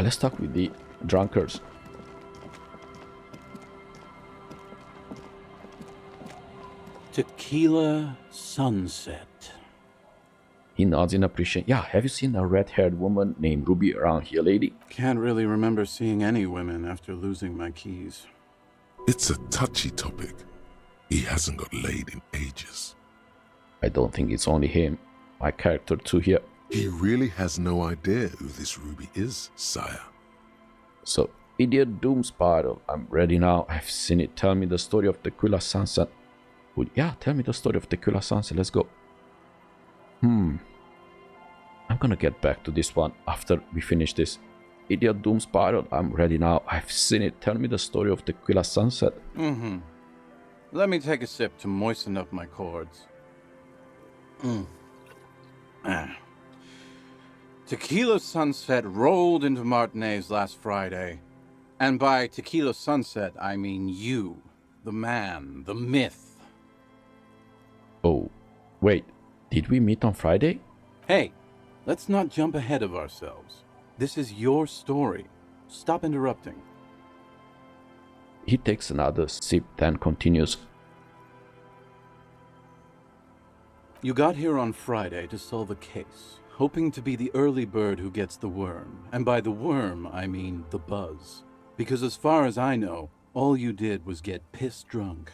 Yeah, let's talk with the drunkards. Tequila Sunset. He nods in appreciation. Yeah, have you seen a red-haired woman named Ruby around here, lady? Can't really remember seeing any women after losing my keys. It's a touchy topic. He hasn't got laid in ages. I don't think it's only him. My character too here. He really has no idea who this Ruby is, sire. So, idiot doom spiral. I'm ready now. I've seen it. Tell me the story of Tequila Sunset. Yeah, tell me the story of Tequila Sunset. Let's go. I'm gonna get back to this one after we finish this. Idiot doom spiral. I'm ready now. I've seen it. Tell me the story of Tequila Sunset. Let me take a sip to moisten up my chords. Tequila Sunset rolled into Martinez last Friday. And by Tequila Sunset, I mean you, the man, the myth. Oh, wait. Did we meet on Friday? Hey, let's not jump ahead of ourselves. This is your story. Stop interrupting. He takes another sip, then continues. You got here on Friday to solve a case, hoping to be the early bird who gets the worm. And by the worm, I mean the buzz. Because as far as I know, all you did was get piss drunk.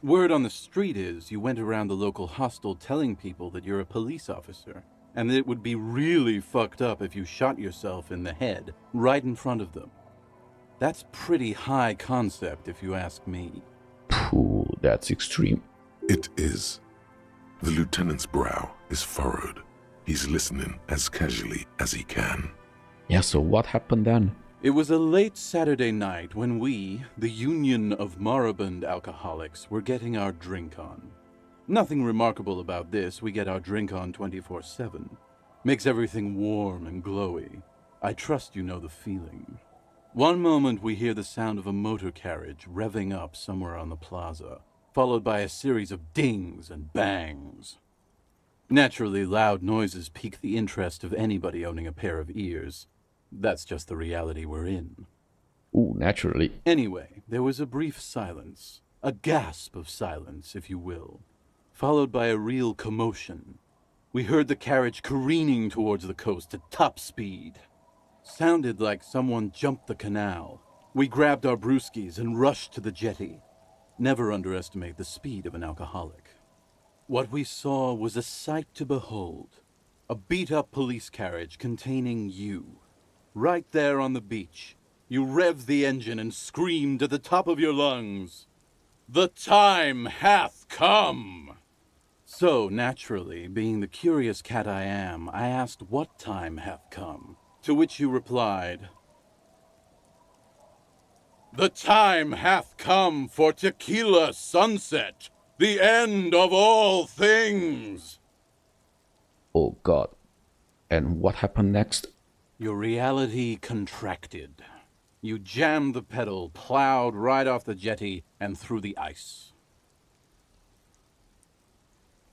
Word on the street is you went around the local hostel telling people that you're a police officer, and that it would be really fucked up if you shot yourself in the head right in front of them. That's pretty high concept, if you ask me. Phew, that's extreme. It is. The lieutenant's brow is furrowed. He's listening as casually as he can. Yeah, so what happened then? It was a late Saturday night when we, the Union of Moribund Alcoholics, were getting our drink on. Nothing remarkable about this, we get our drink on 24/7. Makes everything warm and glowy. I trust you know the feeling. One moment we hear the sound of a motor carriage revving up somewhere on the plaza, followed by a series of dings and bangs. Naturally, loud noises pique the interest of anybody owning a pair of ears. That's just the reality we're in. Ooh, naturally. Anyway, there was a brief silence, a gasp of silence, if you will, followed by a real commotion. We heard the carriage careening towards the coast at top speed. Sounded like someone jumped the canal. We grabbed our brewskis and rushed to the jetty. Never underestimate the speed of an alcoholic. What we saw was a sight to behold. A beat-up police carriage containing you. Right there on the beach, you revved the engine and screamed at the top of your lungs, "The time hath come!" So, naturally, being the curious cat I am, I asked what time hath come, to which you replied, "The time hath come for Tequila Sunset, the end of all things!" Oh god. And what happened next? Your reality contracted. You jammed the pedal, plowed right off the jetty, and through the ice.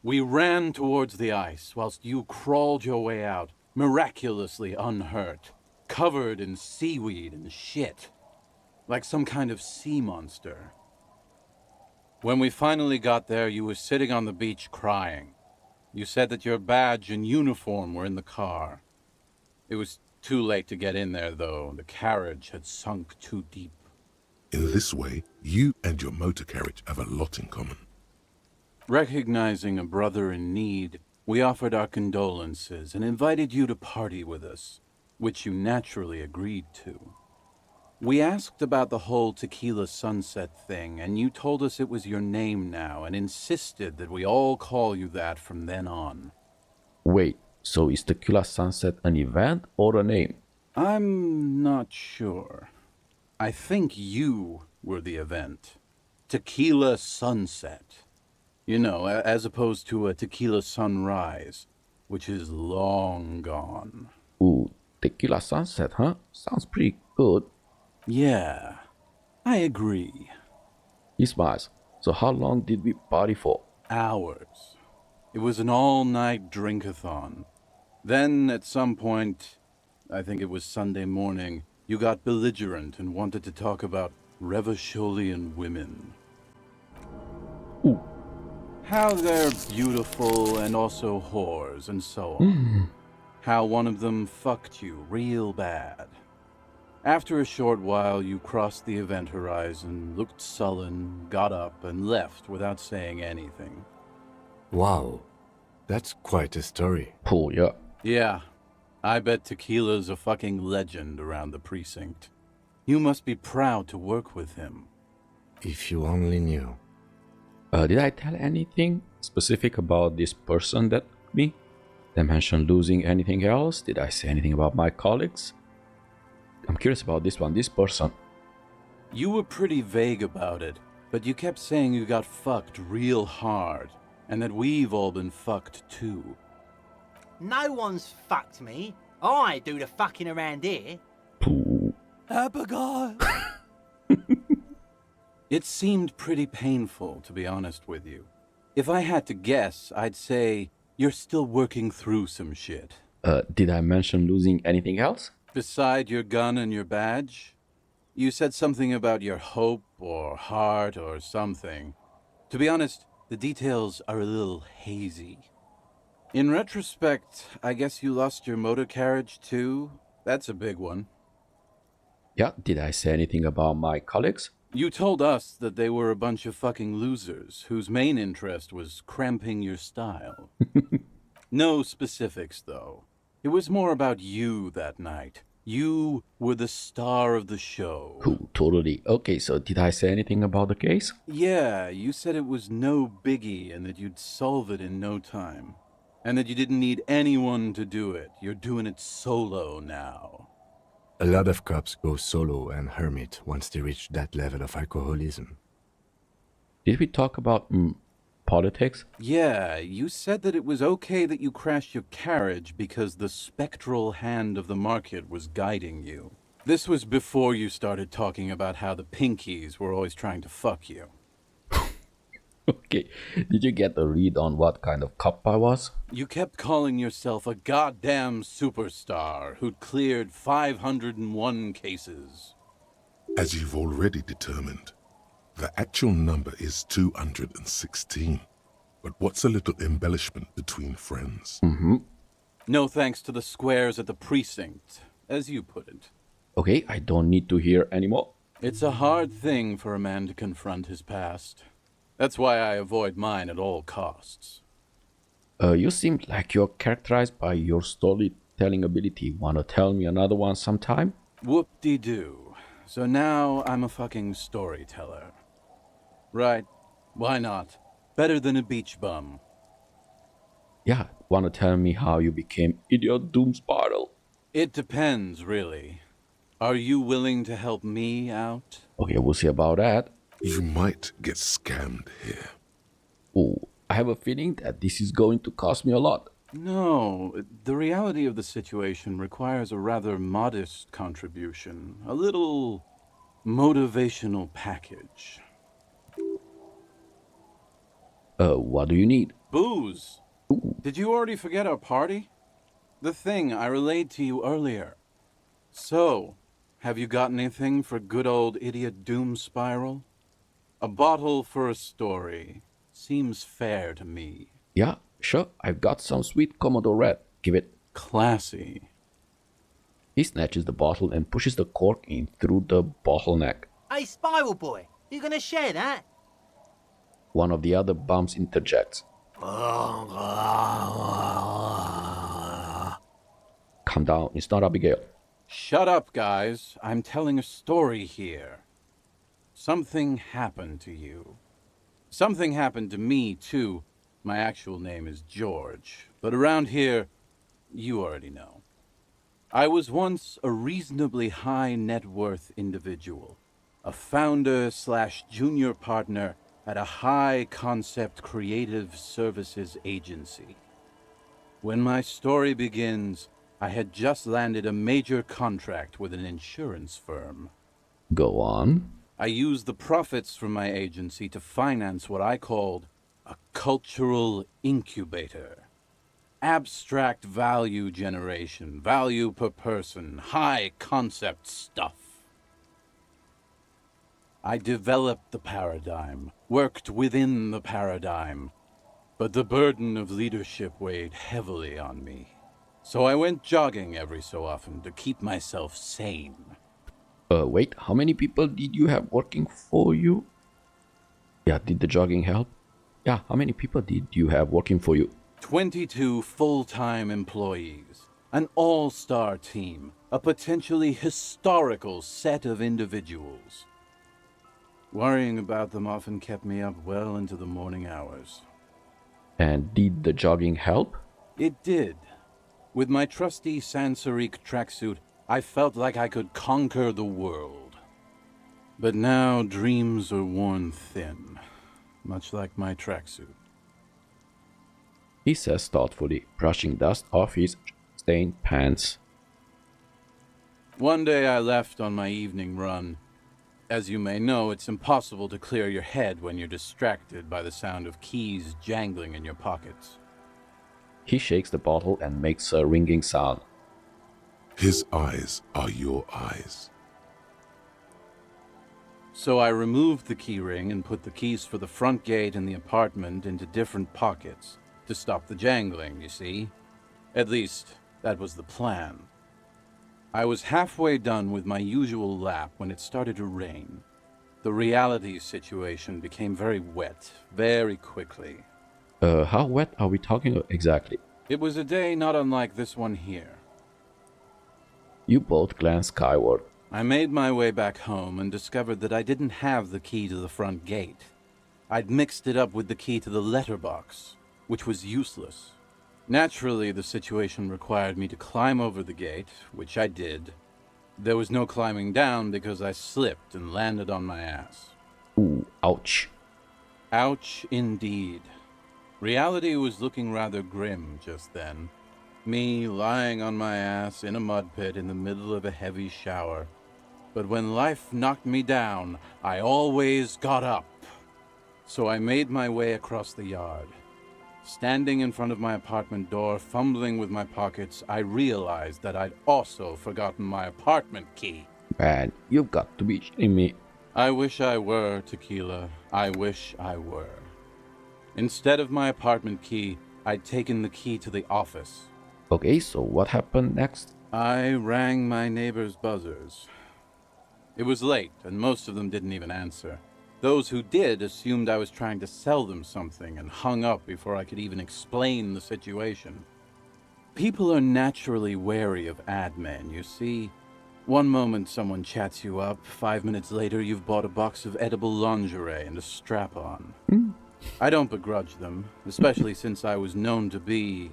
We ran towards the ice, whilst you crawled your way out, miraculously unhurt, covered in seaweed and shit, like some kind of sea monster. When we finally got there, you were sitting on the beach crying. You said that your badge and uniform were in the car. It was too late to get in there, though. The carriage had sunk too deep. In this way, you and your motor carriage have a lot in common. Recognizing a brother in need, we offered our condolences and invited you to party with us, which you naturally agreed to. We asked about the whole Tequila Sunset thing, and you told us it was your name now and insisted that we all call you that from then on. Wait, so is Tequila Sunset an event or a name? I'm not sure. I think you were the event. Tequila Sunset. You know, as opposed to a tequila sunrise, which is long gone. Ooh, Tequila Sunset, huh? Sounds pretty good. Yeah, I agree. He smiles. So how long did we party for? Hours. It was an all-night drink-a-thon. Then, at some point, I think it was Sunday morning, you got belligerent and wanted to talk about Revacholian women. Ooh. How they're beautiful and also whores and so on. How one of them fucked you real bad. After a short while, you crossed the event horizon, looked sullen, got up, and left without saying anything. Wow, that's quite a story. Cool, yeah. Yeah, I bet Tequila's a fucking legend around the precinct. You must be proud to work with him. If you only knew. Did I tell anything specific about this person that me? Did I mention losing anything else? Did I say anything about my colleagues? I'm curious about this one, this person. You were pretty vague about it, but you kept saying you got fucked real hard, and that we've all been fucked too. No one's fucked me. I do the fucking around here. Pooh. Abigail. It seemed pretty painful, to be honest with you. If I had to guess, I'd say you're still working through some shit. Did I mention losing anything else? Beside your gun and your badge? You said something about your hope or heart or something. To be honest, the details are a little hazy. In retrospect, I guess you lost your motor carriage too? That's a big one. Yeah, did I say anything about my colleagues? You told us that they were a bunch of fucking losers whose main interest was cramping your style. No specifics, though. It was more about you that night. You were the star of the show. Cool, totally. Okay, so did I say anything about the case? Yeah, you said it was no biggie and that you'd solve it in no time. And that you didn't need anyone to do it. You're doing it solo now. A lot of cops go solo and hermit once they reach that level of alcoholism. Did we talk about politics? Yeah, you said that it was okay that you crashed your carriage because the spectral hand of the market was guiding you. This was before you started talking about how the pinkies were always trying to fuck you. Okay, did you get a read on what kind of cop I was? You kept calling yourself a goddamn superstar who'd cleared 501 cases. As you've already determined, the actual number is 216. But what's a little embellishment between friends? No thanks to the squares at the precinct, as you put it. Okay, I don't need to hear anymore. It's a hard thing for a man to confront his past. That's why I avoid mine at all costs. You seem like you're characterized by your storytelling ability. Wanna tell me another one sometime? Whoop-de-doo. So now I'm a fucking storyteller. Right, why not? Better than a beach bum. Yeah, wanna tell me how you became Idiot Doom Spiral? It depends, really. Are you willing to help me out? Okay, we'll see about that. You might get scammed here. Oh, I have a feeling that this is going to cost me a lot. No, the reality of the situation requires a rather modest contribution. A little motivational package. What do you need? Booze. Did you already forget our party? The thing I relayed to you earlier. So, have you got anything for good old Idiot Doom Spiral? A bottle for a story. Seems fair to me. Yeah, sure, I've got some sweet Commodore Red. Give it. Classy. He snatches the bottle and pushes the cork in through the bottleneck. Hey, Spiral Boy, you gonna share that? One of the other bums interjects. Calm down, it's not Abigail. Shut up, guys. I'm telling a story here. Something happened to you. Something happened to me, too. My actual name is George, but around here, you already know. I was once a reasonably high net worth individual, a founder/junior partner at a high concept creative services agency. When my story begins, I had just landed a major contract with an insurance firm. Go on. I used the profits from my agency to finance what I called a cultural incubator. Abstract value generation, value per person, high concept stuff. I developed the paradigm, worked within the paradigm, but the burden of leadership weighed heavily on me. So I went jogging every so often to keep myself sane. Wait, how many people did you have working for you? Yeah, did the jogging help? Yeah, how many people did you have working for you? 22 full-time employees, an all-star team, a potentially historical set of individuals. Worrying about them often kept me up well into the morning hours. And did the jogging help? It did. With my trusty Sansarique tracksuit, I felt like I could conquer the world. But now dreams are worn thin, much like my tracksuit. He says thoughtfully, brushing dust off his stained pants. One day I left on my evening run. As you may know, it's impossible to clear your head when you're distracted by the sound of keys jangling in your pockets. He shakes the bottle and makes a ringing sound. His eyes are your eyes. So I removed the key ring and put the keys for the front gate and the apartment into different pockets to stop the jangling, you see. At least, that was the plan. I was halfway done with my usual lap when it started to rain. The reality situation became very wet, very quickly. How wet are we talking exactly? It was a day not unlike this one here. You both glance skyward. I made my way back home and discovered that I didn't have the key to the front gate. I'd mixed it up with the key to the letterbox, which was useless. Naturally, the situation required me to climb over the gate, which I did. There was no climbing down because I slipped and landed on my ass. Ooh, ouch. Ouch indeed. Reality was looking rather grim just then. Me lying on my ass in a mud pit in the middle of a heavy shower. But when life knocked me down, I always got up. So I made my way across the yard. Standing in front of my apartment door, fumbling with my pockets, I realized that I'd also forgotten my apartment key. Man, you've got to be shitting me. I wish I were, Tequila. I wish I were. Instead of my apartment key, I'd taken the key to the office. Okay, so what happened next? I rang my neighbor's buzzers. It was late, and most of them didn't even answer. Those who did assumed I was trying to sell them something and hung up before I could even explain the situation. People are naturally wary of ad men, you see. One moment someone chats you up, 5 minutes later you've bought a box of edible lingerie and a strap-on. I don't begrudge them, especially since I was known to be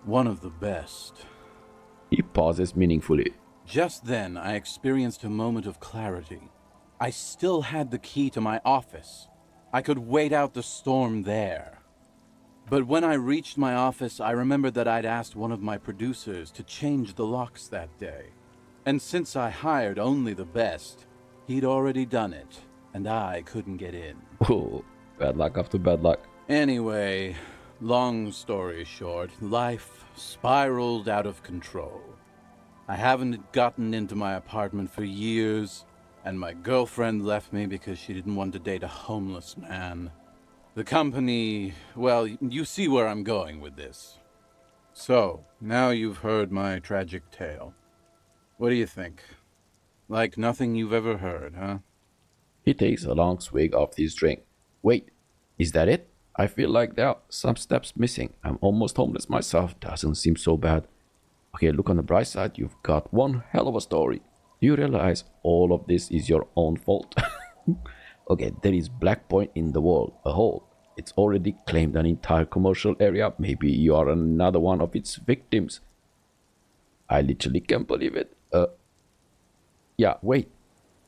one of the best. He pauses meaningfully. Just then, I experienced a moment of clarity. I still had the key to my office. I could wait out the storm there. But when I reached my office, I remembered that I'd asked one of my producers to change the locks that day. And since I hired only the best, he'd already done it, and I couldn't get in. Oh, bad luck after bad luck. Anyway, long story short, life spiraled out of control. I haven't gotten into my apartment for years, and my girlfriend left me because she didn't want to date a homeless man. The company, well, you see where I'm going with this. So, now you've heard my tragic tale. What do you think? Like nothing you've ever heard, huh? He takes a long swig of his drink. Wait, is that it? I feel like there are some steps missing. I'm almost homeless myself. Doesn't seem so bad. Okay, look on the bright side. You've got one hell of a story. Do you realize all of this is your own fault? Okay, there is Black Point in the world, a hole. It's already claimed an entire commercial area. Maybe you are another one of its victims. I literally can't believe it. Yeah, wait.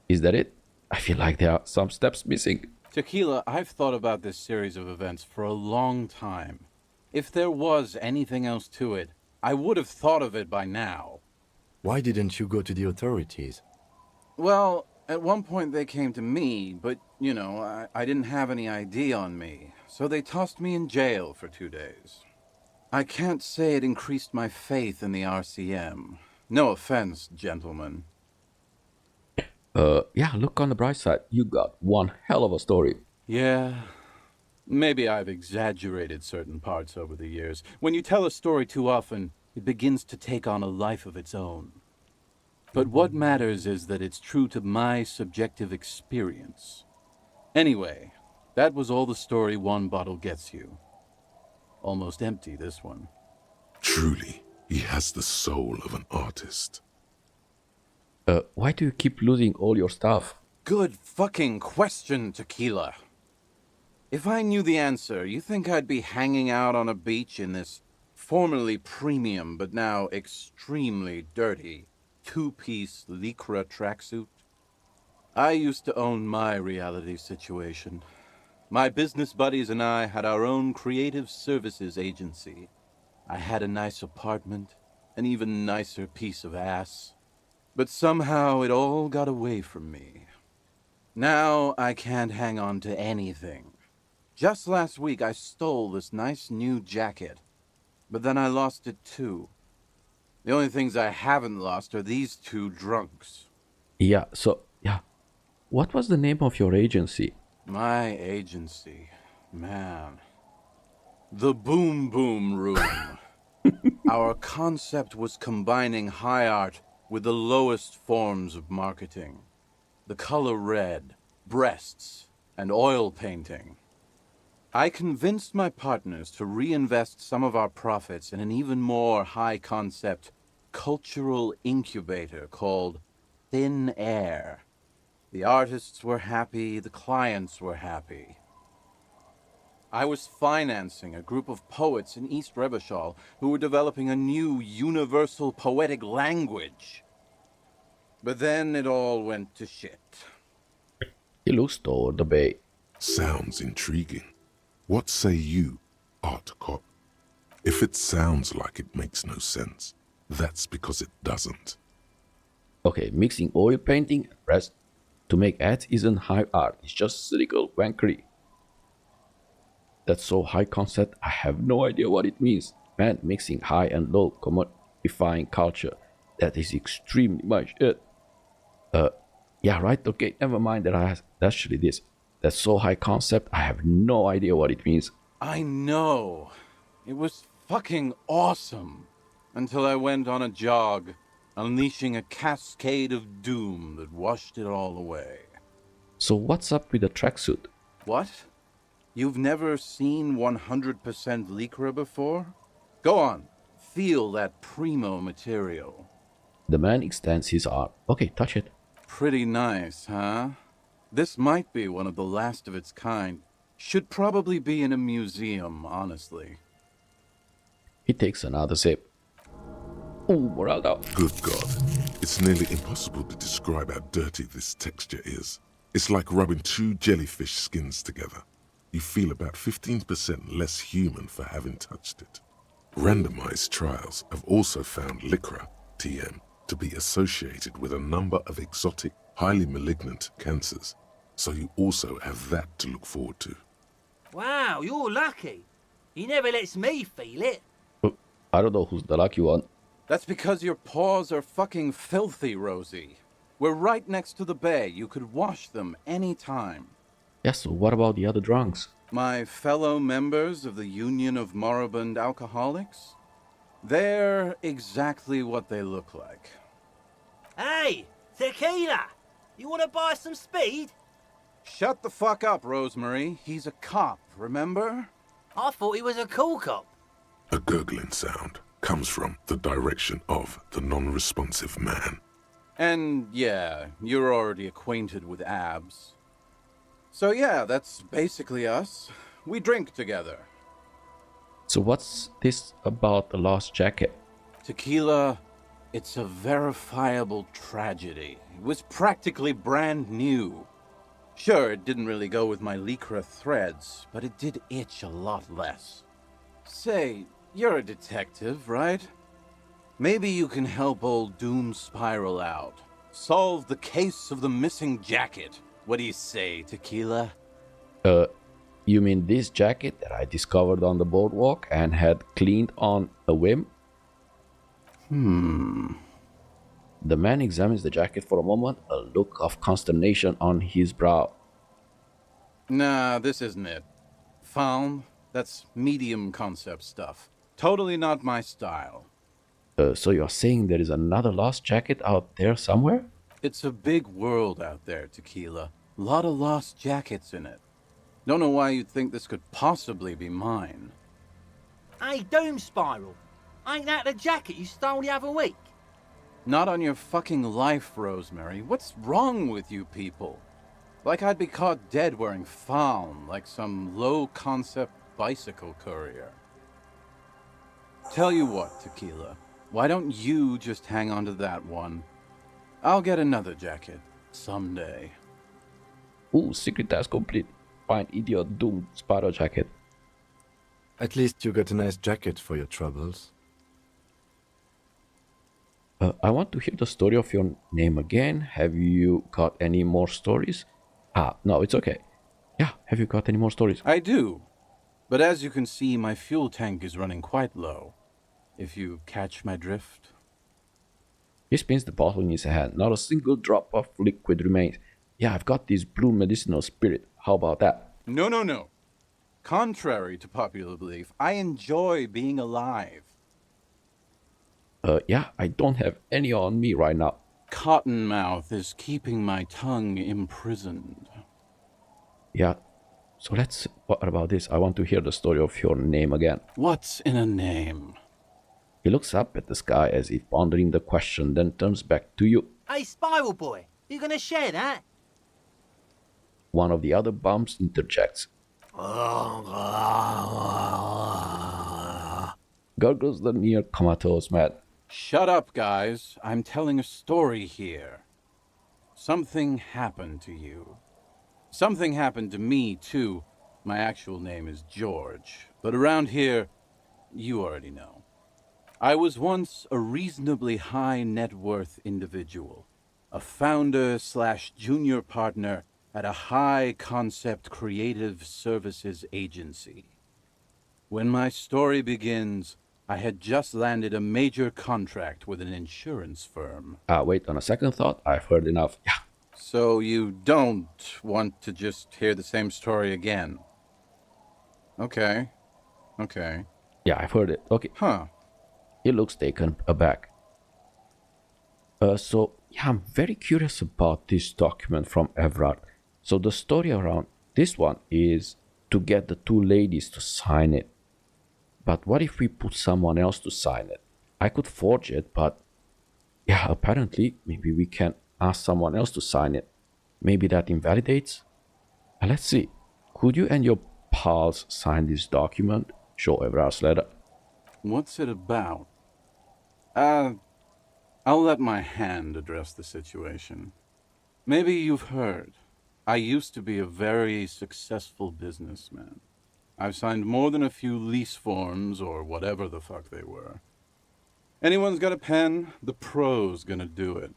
Is that it? I feel like there are some steps missing. Tequila, I've thought about this series of events for a long time. If there was anything else to it, I would have thought of it by now. Why didn't you go to the authorities? Well, at one point they came to me, but, you know, I didn't have any ID on me, so they tossed me in jail for 2 days. I can't say it increased my faith in the RCM. No offense, gentlemen. Yeah, look on the bright side. You got one hell of a story. Yeah, maybe I've exaggerated certain parts over the years. When you tell a story too often, it begins to take on a life of its own. But what matters is that it's true to my subjective experience. Anyway, that was all the story one bottle gets you. Almost empty, this one. Truly, he has the soul of an artist. Why do you keep losing all your stuff? Good fucking question, Tequila. If I knew the answer, you think I'd be hanging out on a beach in this formerly premium but now extremely dirty two-piece lycra tracksuit? I used to own my reality situation. My business buddies and I had our own creative services agency. I had a nice apartment, an even nicer piece of ass. But somehow it all got away from me. Now I can't hang on to anything. Just last week I stole this nice new jacket, but then I lost it too. The only things I haven't lost are these two drunks. Yeah, what was the name of your agency? My agency, man. The Boom Boom Room. Our concept was combining high art with the lowest forms of marketing. The color red, breasts, and oil painting. I convinced my partners to reinvest some of our profits in an even more high-concept cultural incubator called Thin Air. The artists were happy, the clients were happy. I was financing a group of poets in East Revachol who were developing a new universal poetic language. But then it all went to shit. He looks toward the bay. Sounds intriguing. What say you, art cop? If it sounds like it makes no sense, that's because it doesn't. Okay, mixing oil painting and rest to make ads isn't high art, it's just cynical wankery. That's so high concept, I have no idea what it means. Man, mixing high and low, commodifying culture, that is extremely much it. Yeah, right, okay, never mind that actually this. That's so high concept, I have no idea what it means. I know. It was fucking awesome. Until I went on a jog, unleashing a cascade of doom that washed it all away. So what's up with the tracksuit? What? You've never seen 100% lycra before? Go on, feel that primo material. The man extends his arm. Okay, touch it. Pretty nice, huh? This might be one of the last of its kind. Should probably be in a museum, honestly. He takes another sip. Oh, morale down. Good God. It's nearly impossible to describe how dirty this texture is. It's like rubbing two jellyfish skins together. You feel about 15% less human for having touched it. Randomized trials have also found lycra, TM, to be associated with a number of exotic, highly malignant cancers. So you also have that to look forward to. Wow, you're lucky. He never lets me feel it. I don't know who's the lucky one. That's because your paws are fucking filthy, Rosie. We're right next to the bay. You could wash them any time. Yeah, so what about the other drunks? My fellow members of the Union of Moribund Alcoholics? They're exactly what they look like. Hey, Tequila! You want to buy some speed? Shut the fuck up, Rosemary. He's a cop, remember? I thought he was a cool cop. A gurgling sound comes from the direction of the non-responsive man. And yeah, you're already acquainted with abs. So yeah, that's basically us. We drink together. So what's this about the lost jacket? Tequila, it's a verifiable tragedy. It was practically brand new. Sure, it didn't really go with my lycra threads, but it did itch a lot less. Say, you're a detective, right? Maybe you can help old Doom Spiral out. Solve the case of the missing jacket. What do you say, Tequila? You mean this jacket that I discovered on the boardwalk and had cleaned on a whim? The man examines the jacket for a moment, a look of consternation on his brow. Nah, this isn't it. Found? That's medium concept stuff. Totally not my style. So you're saying there is another lost jacket out there somewhere? It's a big world out there, Tequila. Lot of lost jackets in it. Don't know why you'd think this could possibly be mine. Hey, Doom Spiral. Ain't that the jacket you stole the other week? Not on your fucking life, Rosemary. What's wrong with you people? Like I'd be caught dead wearing fawn, like some low-concept bicycle courier. Tell you what, Tequila. Why don't you just hang on to that one? I'll get another jacket. Someday. Ooh, secret task complete. Find idiot Doom Spiral jacket. At least you got a nice jacket for your troubles. I want to hear the story of your name again. Have you got any more stories? No, it's okay. Yeah, have you got any more stories? I do. But as you can see, my fuel tank is running quite low. If you catch my drift. He spins the bottle in his hand. Not a single drop of liquid remains. Yeah, I've got this blue medicinal spirit. How about that? No. Contrary to popular belief, I enjoy being alive. Yeah, I don't have any on me right now. Cottonmouth is keeping my tongue imprisoned. Yeah, so what about this? I want to hear the story of your name again. What's in a name? He looks up at the sky as if pondering the question, then turns back to you. Hey, Spiral Boy, you gonna share that? One of the other bums interjects. Gurgles the near comatose man. Shut up, guys. I'm telling a story here. Something happened to you. Something happened to me, too. My actual name is George, but around here, you already know. I was once a reasonably high net worth individual, a founder/junior partner at a high concept creative services agency. When my story begins, I had just landed a major contract with an insurance firm. Wait, on a second thought, I've heard enough. Yeah. So you don't want to just hear the same story again? Okay. Yeah, I've heard it. Okay. Huh. He looks taken aback. I'm very curious about this document from Evrart. So the story around this one is to get the two ladies to sign it. But what if we put someone else to sign it? I could forge it, but yeah, apparently maybe we can ask someone else to sign it. Maybe that invalidates? Let's see. Could you and your pals sign this document? Show Evrart's letter. What's it about? I'll let my hand address the situation. Maybe you've heard. I used to be a very successful businessman. I've signed more than a few lease forms or whatever the fuck they were. Anyone's got a pen? The pro's gonna do it.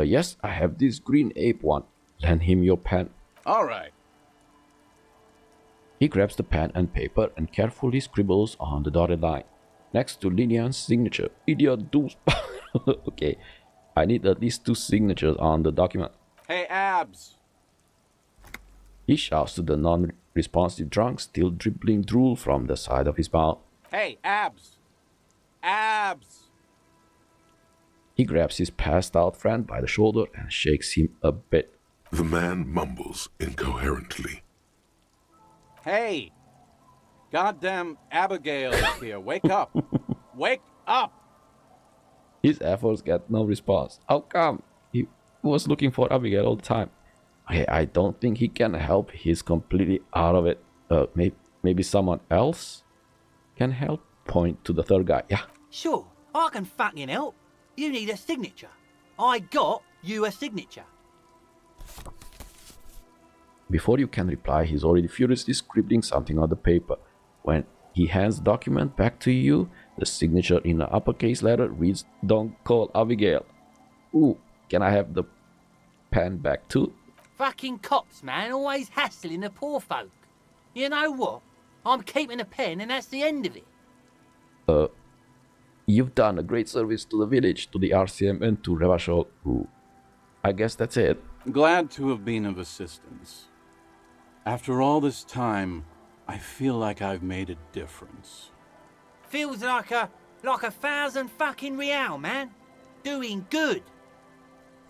Yes, I have this green ape one. Lend him your pen. All right. He grabs the pen and paper and carefully scribbles on the dotted line, next to Lillian's signature. Idiot dudes. Okay, I need at least 2 signatures on the document. Hey, Abs! He shouts to the non-responsive drunk, still dribbling drool from the side of his mouth. Hey, Abs! Abs! He grabs his passed-out friend by the shoulder and shakes him a bit. The man mumbles incoherently. Hey! Goddamn Abigail is here. Wake up! Wake up! His efforts get no response. How come? He was looking for Abigail all the time. Okay, I don't think he can help. He's completely out of it. Maybe someone else can help? Point to the third guy. Yeah. Sure, I can fucking help. You need a signature. I got you a signature. Before you can reply, he's already furiously scribbling something on the paper. When he hands the document back to you, the signature in an uppercase letter reads, "Don't call Abigail." Ooh, can I have the pen back too? Fucking cops, man, always hassling the poor folk. You know what? I'm keeping a pen and that's the end of it. You've done a great service to the village, to the RCM, and to Revachol. I guess that's it. Glad to have been of assistance. After all this time, I feel like I've made a difference. Feels like a 1,000 fucking real, man. Doing good.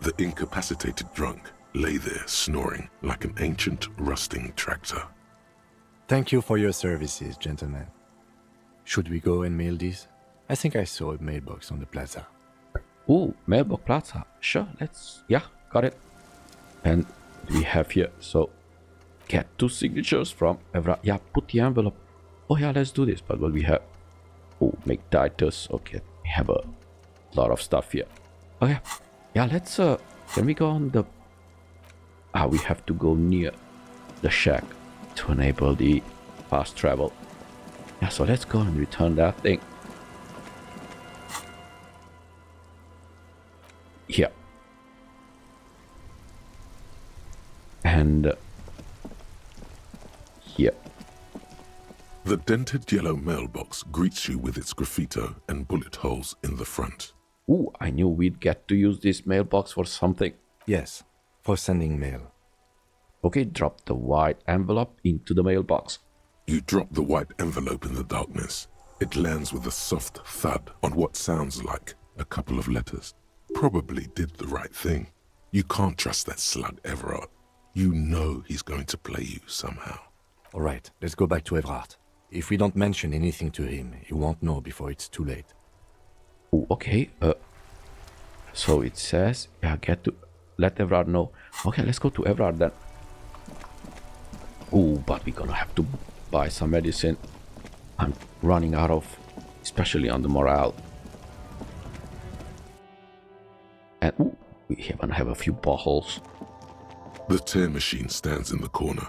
The incapacitated drunk lay there snoring like an ancient, rusting tractor. Thank you for your services, gentlemen. Should we go and mail these? I think I saw a mailbox on the plaza. Ooh, Mailbox Plaza. Sure, yeah, got it. And we have here, so get 2 signatures from Evrart. Yeah, put the envelope. Oh yeah, let's do this. But what we have? Oh, make Titus. Okay, we have a lot of stuff here. Okay, yeah, let's can we go on the... we have to go near the shack to enable the fast travel. Yeah, so let's go and return that thing. Here. And here. The dented yellow mailbox greets you with its graffito and bullet holes in the front. Ooh, I knew we'd get to use this mailbox for something. Yes, for sending mail. Okay, drop the white envelope into the mailbox. You drop the white envelope in the darkness. It lands with a soft thud on what sounds like a couple of letters. Probably did the right thing. You can't trust that slug Evrart. You know he's going to play you somehow. All right, let's go back to Evrart. If we don't mention anything to him, he won't know before it's too late. Ooh, okay, so it says, yeah, get to let Evrart know. Okay, let's go to Evrart then. Ooh, but we're gonna have to buy some medicine. I'm running out of, especially on the morale. And ooh, we even have a few bottles. The tear machine stands in the corner.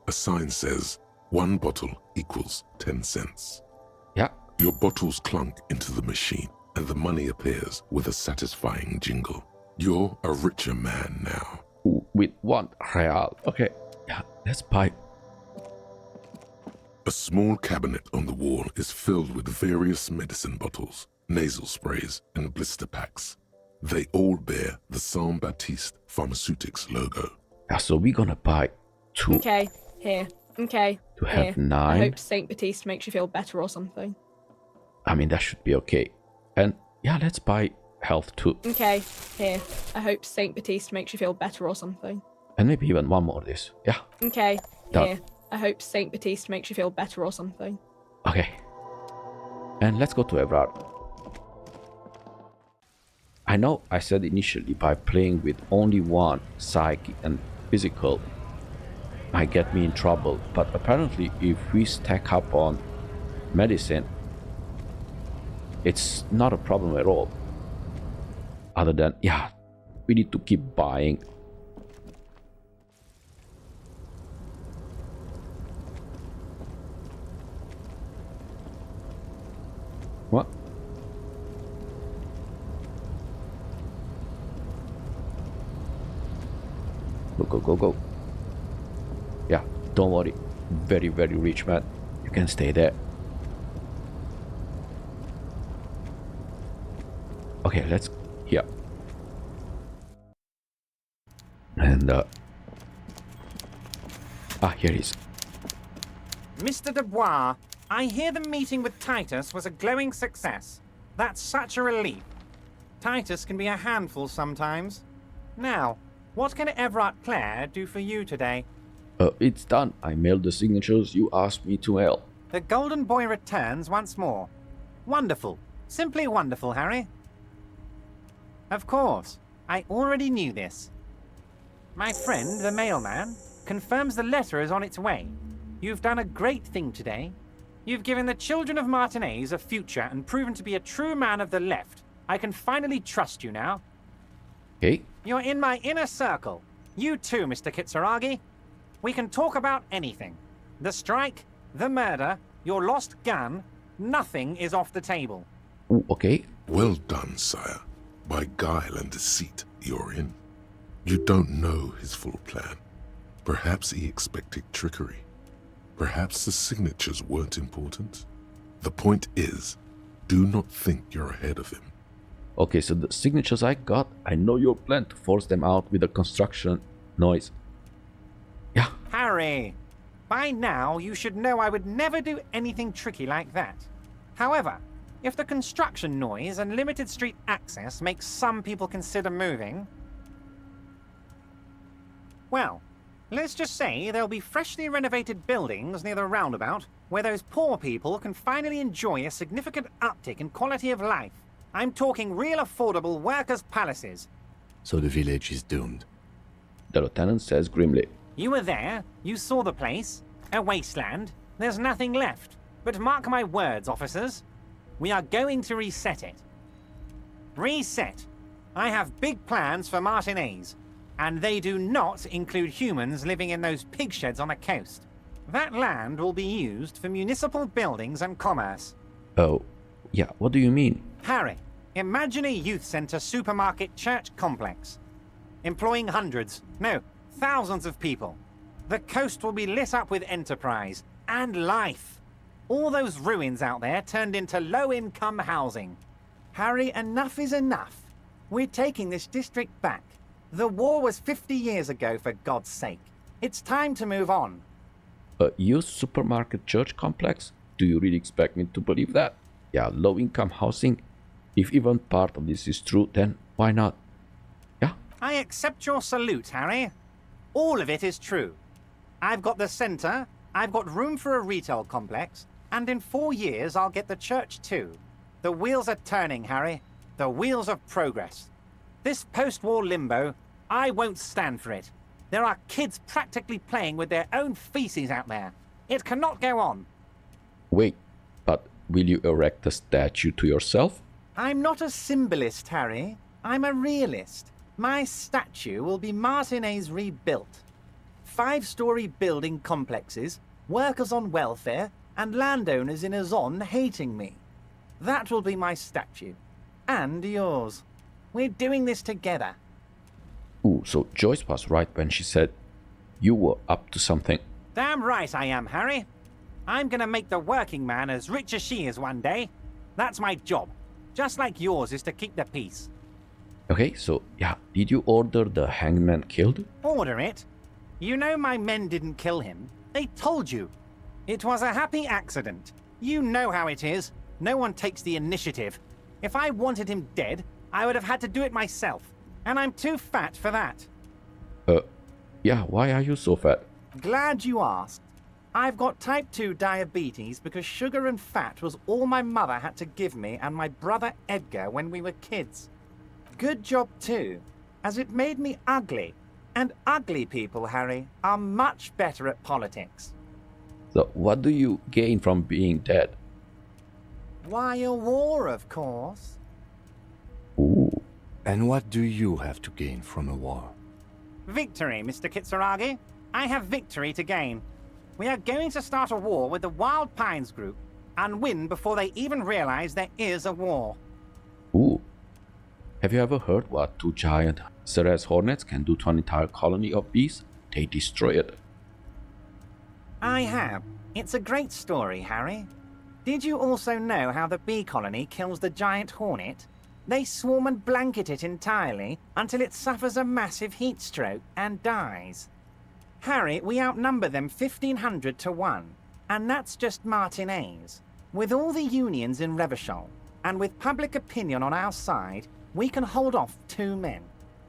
A sign says, 1 bottle equals 10 cents. Yeah. Your bottles clunk into the machine, and the money appears with a satisfying jingle. You're a richer man now. Ooh, with 1 real. Okay, yeah, let's buy. A small cabinet on the wall is filled with various medicine bottles, nasal sprays, and blister packs. They all bear the Saint Baptiste Pharmaceutics logo. Yeah, so we're gonna buy 2. Okay, here. Okay, To here. have 9. I hope Saint Baptiste makes you feel better or something. I mean, that should be okay. And yeah, let's buy health too. Okay, here. I hope Saint Baptiste makes you feel better or something. And maybe even 1 more of this. Yeah, Okay, Done. here. I hope Saint Baptiste makes you feel better or something. okay. And let's go to Evrart. I know I said initially by playing with only 1 psychic and physical might get me in trouble, but apparently if we stack up on medicine, it's not a problem at all. Other than, yeah, we need to keep buying. What? Go, go, go, go. Yeah, don't worry. Very, very rich man. You can stay there. Okay, let's... here. And, here it is. Mr. Dubois, I hear the meeting with Titus was a glowing success. That's such a relief. Titus can be a handful sometimes. Now, what can Evrart Clare do for you today? It's done. I mailed the signatures you asked me to mail. The Golden Boy returns once more. Wonderful. Simply wonderful, Harry. Of course, I already knew this. My friend, the mailman, confirms the letter is on its way. You've done a great thing today. You've given the children of Martinez a future and proven to be a true man of the left. I can finally trust you now. Okay. You're in my inner circle. You too, Mr. Kitsuragi. We can talk about anything. The strike, the murder, your lost gun, nothing is off the table. Ooh, okay. Well done, sire. By guile and deceit, you're in. You don't know his full plan. Perhaps he expected trickery. Perhaps the signatures weren't important? The point is, do not think you're ahead of him. Okay, so the signatures I got, I know your plan to force them out with the construction noise. Yeah. Harry! By now, you should know I would never do anything tricky like that. However, if the construction noise and limited street access makes some people consider moving, well, let's just say there'll be freshly renovated buildings near the roundabout where those poor people can finally enjoy a significant uptick in quality of life. I'm talking real affordable workers' palaces. So the village is doomed. The lieutenant says grimly. You were there, you saw the place, a wasteland, there's nothing left. But mark my words, officers, we are going to reset it. Reset. I have big plans for Martinez, and they do not include humans living in those pig sheds on the coast. That land will be used for municipal buildings and commerce. Oh, yeah, what do you mean? Harry, imagine a youth centre supermarket church complex, employing hundreds, no, thousands of people. The coast will be lit up with enterprise and life. All those ruins out there turned into low-income housing. Harry, enough is enough. We're taking this district back. The war was 50 years ago, for God's sake. It's time to move on. A used supermarket church complex? Do you really expect me to believe that? Yeah, low-income housing. If even part of this is true, then why not? Yeah? I accept your salute, Harry. All of it is true. I've got the centre, I've got room for a retail complex, and in 4 years I'll get the church too. The wheels are turning, Harry. The wheels of progress. This post-war limbo, I won't stand for it. There are kids practically playing with their own feces out there. It cannot go on. Wait, but will you erect a statue to yourself? I'm not a symbolist, Harry. I'm a realist. My statue will be Martinez rebuilt. 5-story building complexes, workers on welfare, and landowners in Azon hating me. That will be my statue. And yours. We're doing this together. Ooh, so Joyce was right when she said you were up to something. Damn right I am, Harry. I'm gonna make the working man as rich as she is one day. That's my job. Just like yours is to keep the peace. Okay, so yeah, did you order the hangman killed? Order it? You know my men didn't kill him. They told you. It was a happy accident. You know how it is. No one takes the initiative. If I wanted him dead, I would have had to do it myself. And I'm too fat for that. Yeah, why are you so fat? Glad you asked. I've got type 2 diabetes because sugar and fat was all my mother had to give me and my brother Edgar when we were kids. Good job too, as it made me ugly. And ugly people, Harry, are much better at politics. So what do you gain from being dead? Why, a war, of course. Ooh. And what do you have to gain from a war? Victory, Mr. Kitsuragi. I have victory to gain. We are going to start a war with the Wild Pines group and win before they even realize there is a war. Ooh. Have you ever heard what 2 giant Ceres hornets can do to an entire colony of bees? They destroy it. I have. It's a great story, Harry. Did you also know how the bee colony kills the giant hornet? They swarm and blanket it entirely until it suffers a massive heat stroke and dies. Harry, we outnumber them 1,500 to 1, and that's just Martinez. With all the unions in Revachol, and with public opinion on our side, we can hold off 2 men,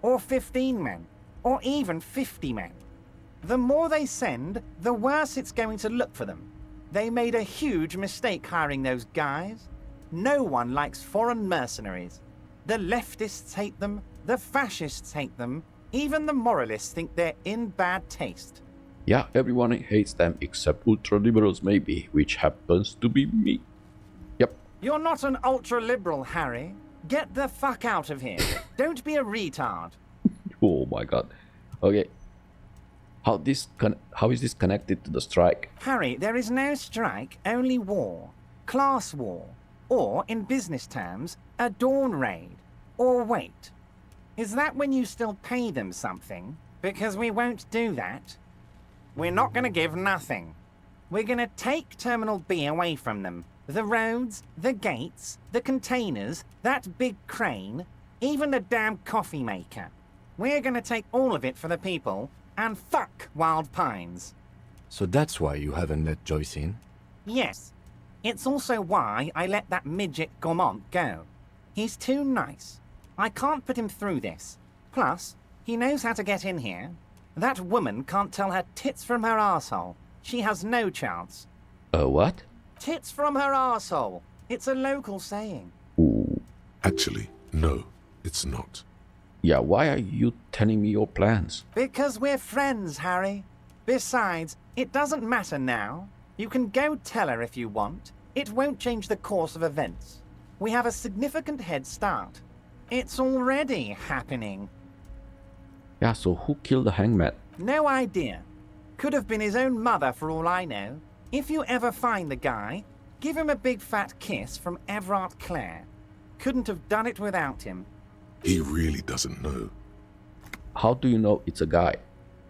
or 15 men, or even 50 men. The more they send, the worse it's going to look for them. They made a huge mistake hiring those guys. No one likes foreign mercenaries. The leftists hate them, the fascists hate them, even the moralists think they're in bad taste. Yeah, everyone hates them except ultra-liberals maybe, which happens to be me. Yep. You're not an ultra-liberal, Harry. Get the fuck out of here. Don't be a retard. Oh my god. Okay. How is this connected to the strike? Harry, there is no strike, only war. Class war. Or, in business terms, a dawn raid. Or wait. Is that when you still pay them something? Because we won't do that. We're not going to give nothing. We're gonna take Terminal B away from them. The roads, the gates, the containers, that big crane, even the damn coffee maker. We're gonna take all of it for the people, and fuck Wild Pines. So that's why you haven't let Joyce in? Yes. It's also why I let that midget Gaumont go. He's too nice. I can't put him through this. Plus, he knows how to get in here. That woman can't tell her tits from her arsehole. She has no chance. What? Tits from her arsehole. It's a local saying. Ooh. Actually, no, it's not. Yeah, why are you telling me your plans? Because we're friends, Harry. Besides, it doesn't matter now. You can go tell her if you want. It won't change the course of events. We have a significant head start. It's already happening. Yeah, so who killed the hangman? No idea. Could have been his own mother for all I know. If you ever find the guy, give him a big fat kiss from Evrart Clare. Couldn't have done it without him. He really doesn't know. How do you know it's a guy?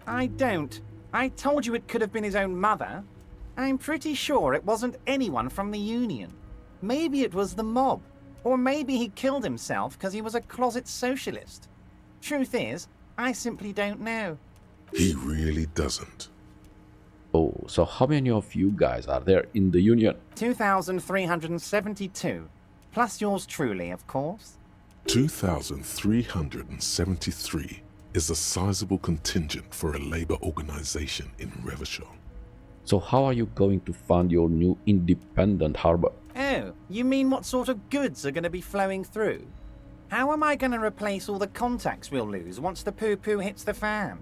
I don't. I told you it could have been his own mother. I'm pretty sure it wasn't anyone from the Union. Maybe it was the mob. Or maybe he killed himself because he was a closet socialist. Truth is, I simply don't know. He really doesn't. Oh, so how many of you guys are there in the Union? 2,372. Plus yours truly, of course. 2,373 is a sizable contingent for a labor organization in Revachol. So how are you going to fund your new independent harbor? Oh, you mean what sort of goods are going to be flowing through? How am I going to replace all the contacts we'll lose once the poo-poo hits the fan?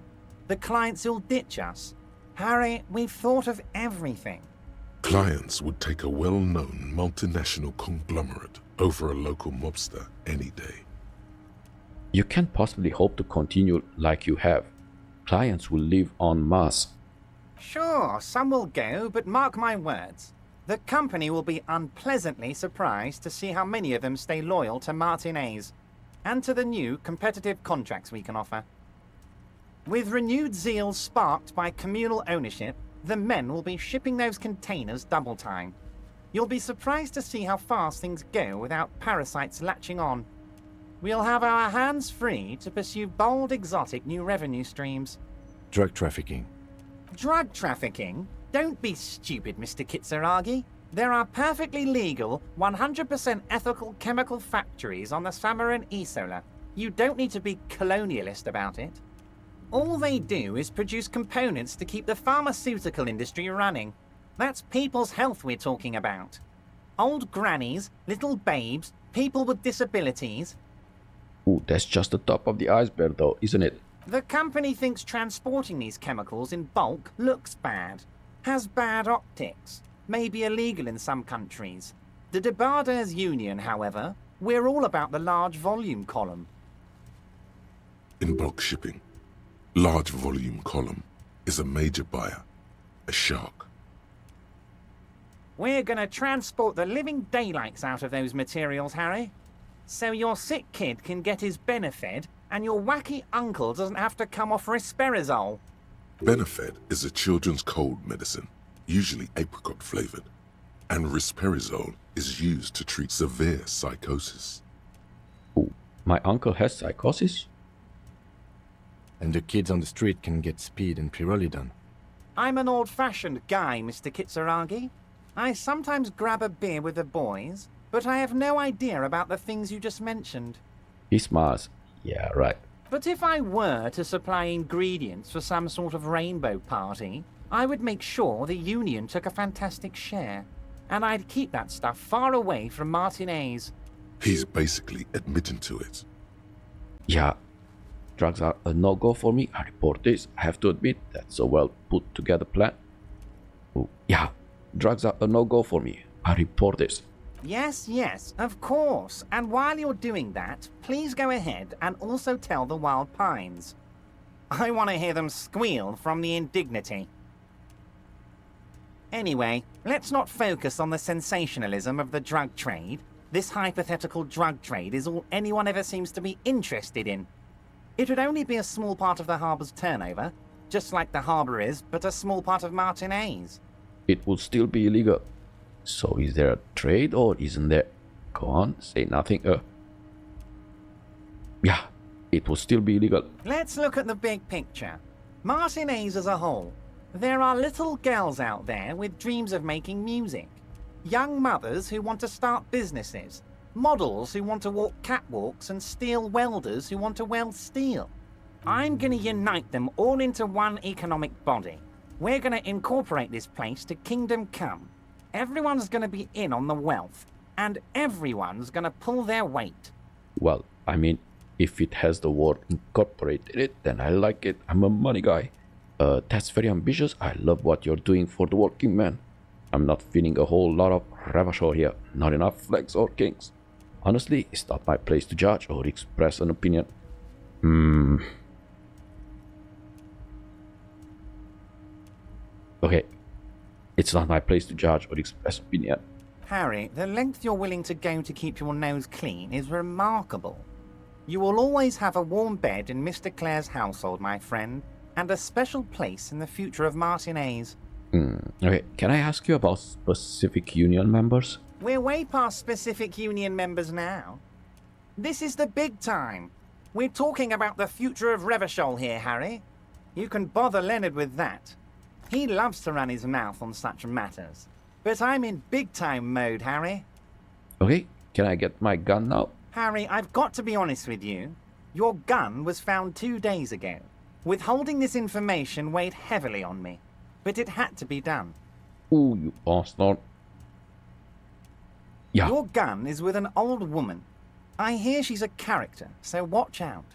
The clients will ditch us. Harry, we've thought of everything. Clients would take a well-known multinational conglomerate over a local mobster any day. You can't possibly hope to continue like you have. Clients will leave en masse. Sure, some will go, but mark my words. The company will be unpleasantly surprised to see how many of them stay loyal to Martinez and to the new competitive contracts we can offer. With renewed zeal sparked by communal ownership, the men will be shipping those containers double time. You'll be surprised to see how fast things go without parasites latching on. We'll have our hands free to pursue bold, exotic new revenue streams. Drug trafficking. Drug trafficking? Don't be stupid, Mr. Kitsuragi. There are perfectly legal, 100% ethical chemical factories on the Samaran Isola. You don't need to be colonialist about it. All they do is produce components to keep the pharmaceutical industry running. That's people's health we're talking about. Old grannies, little babes, people with disabilities. Ooh, that's just the top of the iceberg though, isn't it? The company thinks transporting these chemicals in bulk looks bad, has bad optics, may be illegal in some countries. The Debarders Union, however, we're all about the large volume column. In bulk shipping, large volume column is a major buyer, a shark. We're gonna transport the living daylights out of those materials, Harry. So your sick kid can get his Benefed and your wacky uncle doesn't have to come off risperidone. Benefed is a children's cold medicine, usually apricot flavored, and risperidone is used to treat severe psychosis. Ooh, my uncle has psychosis? And the kids on the street can get speed and pyrrolidone. I'm an old-fashioned guy, Mr. Kitsuragi. I sometimes grab a beer with the boys, but I have no idea about the things you just mentioned. He smiles. Yeah, right. But if I were to supply ingredients for some sort of rainbow party, I would make sure the Union took a fantastic share. And I'd keep that stuff far away from Martinez. He's basically admitting to it. Yeah, drugs are a no-go for me. I report this. I have to admit, that's a well put together plan. Oh, yeah, drugs are a no-go for me. I report this. Yes, of course. And while you're doing that, please go ahead and also tell the Wild Pines. I want to hear them squeal from the indignity. Anyway, let's not focus on the sensationalism of the drug trade. This hypothetical drug trade is all anyone ever seems to be interested in. It would only be a small part of the harbour's turnover, just like the harbour is but a small part of Martinez. it would still be illegal. So is there a trade or isn't there? Go on, say nothing. Yeah, it would still be illegal. Let's look at the big picture. Martinez as a whole. There are little girls out there with dreams of making music. Young mothers who want to start businesses. Models who want to walk catwalks and steel welders who want to weld steel. I'm gonna unite them all into one economic body. We're gonna incorporate this place to Kingdom Come. Everyone's gonna be in on the wealth, and everyone's gonna pull their weight. Well, I mean, if it has the word incorporated in it, then I like it. I'm a money guy. That's very ambitious. I love what you're doing for the working man. I'm not feeling a whole lot of ravishore here. Not enough flags or kings. Honestly, it's not my place to judge or express an opinion. Okay. It's not my place to judge or express opinion. Harry, the length you're willing to go to keep your nose clean is remarkable. You will always have a warm bed in Mr. Clare's household, my friend, and a special place in the future of Martinez. Okay, can I ask you about specific union members? We're way past specific union members now. This is the big time. We're talking about the future of Revachol here, Harry. You can bother Leonard with that. He loves to run his mouth on such matters. But I'm in big-time mode, Harry. Okay, can I get my gun now? Harry, I've got to be honest with you. Your gun was found 2 days ago. Withholding this information weighed heavily on me. But it had to be done. Ooh, you bastard. Yeah. Your gun is with an old woman. I hear she's a character, so watch out.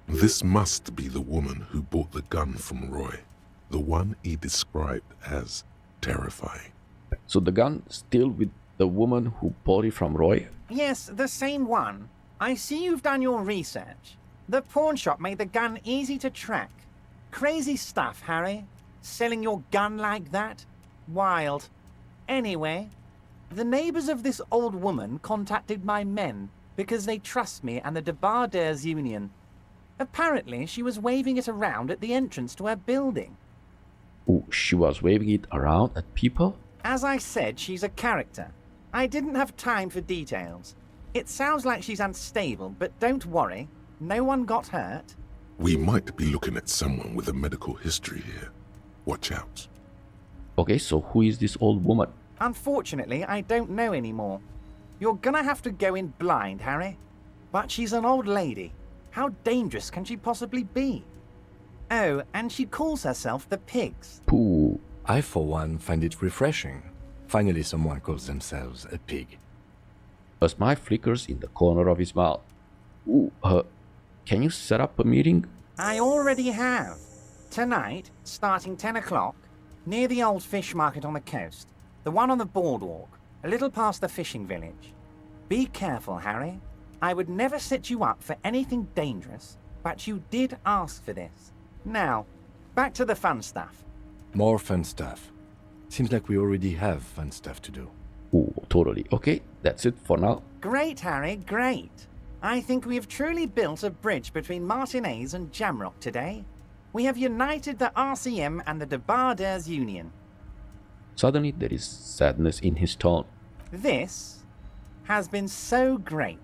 This must be the woman who bought the gun from Roy. The one he described as terrifying. So the gun still with the woman who bought it from Roy? Yes, the same one. I see you've done your research. The pawn shop made the gun easy to track. Crazy stuff, Harry. Selling your gun like that? Wild. Anyway, the neighbors of this old woman contacted my men because they trust me and the Debardeurs Union. Apparently, she was waving it around at the entrance to her building. Ooh, she was waving it around at people? As I said, she's a character. I didn't have time for details. It sounds like she's unstable, but don't worry. No one got hurt. We might be looking at someone with a medical history here. Watch out. Okay, so who is this old woman? Unfortunately, I don't know anymore. You're gonna have to go in blind, Harry. But she's an old lady. How dangerous can she possibly be? Oh, and she calls herself the Pigs. Pooh. I, for one, find it refreshing. Finally, someone calls themselves a pig. A smile flickers in the corner of his mouth. Ooh, can you set up a meeting? I already have. Tonight, starting 10 o'clock, near the old fish market on the coast. The one on the boardwalk, a little past the fishing village. Be careful, Harry. I would never set you up for anything dangerous, but you did ask for this. Now, back to the fun stuff. More fun stuff. Seems like we already have fun stuff to do. Ooh, totally. Okay, that's it for now. Great, Harry, great. I think we have truly built a bridge between Martinez and Jamrock today. We have united the RCM and the Debardeurs Union. Suddenly, there is sadness in his tone. This has been so great.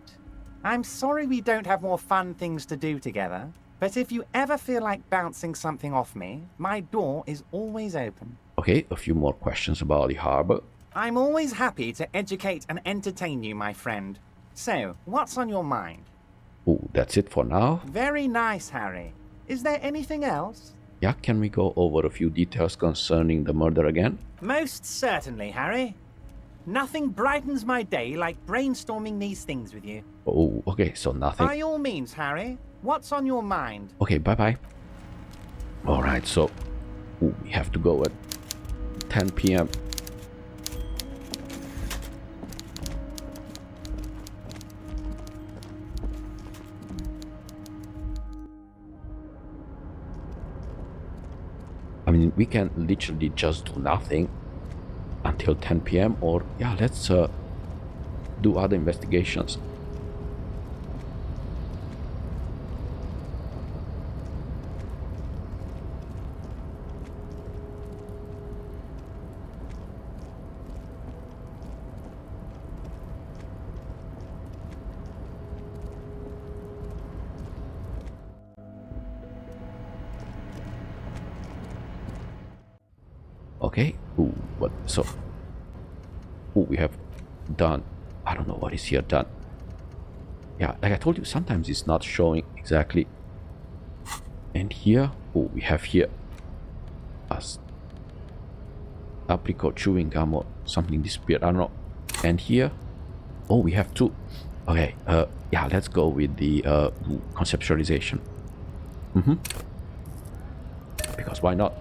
I'm sorry we don't have more fun things to do together, but if you ever feel like bouncing something off me, my door is always open. Okay, a few more questions about the harbor. I'm always happy to educate and entertain you, my friend. So, what's on your mind? Ooh, that's it for now. Very nice, Harry. Is there anything else? Yeah, can we go over a few details concerning the murder again? Most certainly, Harry. Nothing brightens my day like brainstorming these things with you. Oh, okay, so nothing. By all means, Harry. What's on your mind? Okay, bye-bye. Alright, so we have to go at 10 p.m. I mean, we can literally just do nothing until 10 p.m. or yeah, let's do other investigations. Okay. Ooh, what? So. Ooh, we have done. I don't know what is here done. Yeah, like I told you, sometimes it's not showing exactly. And here, oh, we have here as apricot chewing gum or something disappeared. I don't know. And here, oh, we have two. Okay, yeah, let's go with the conceptualization. Because why not?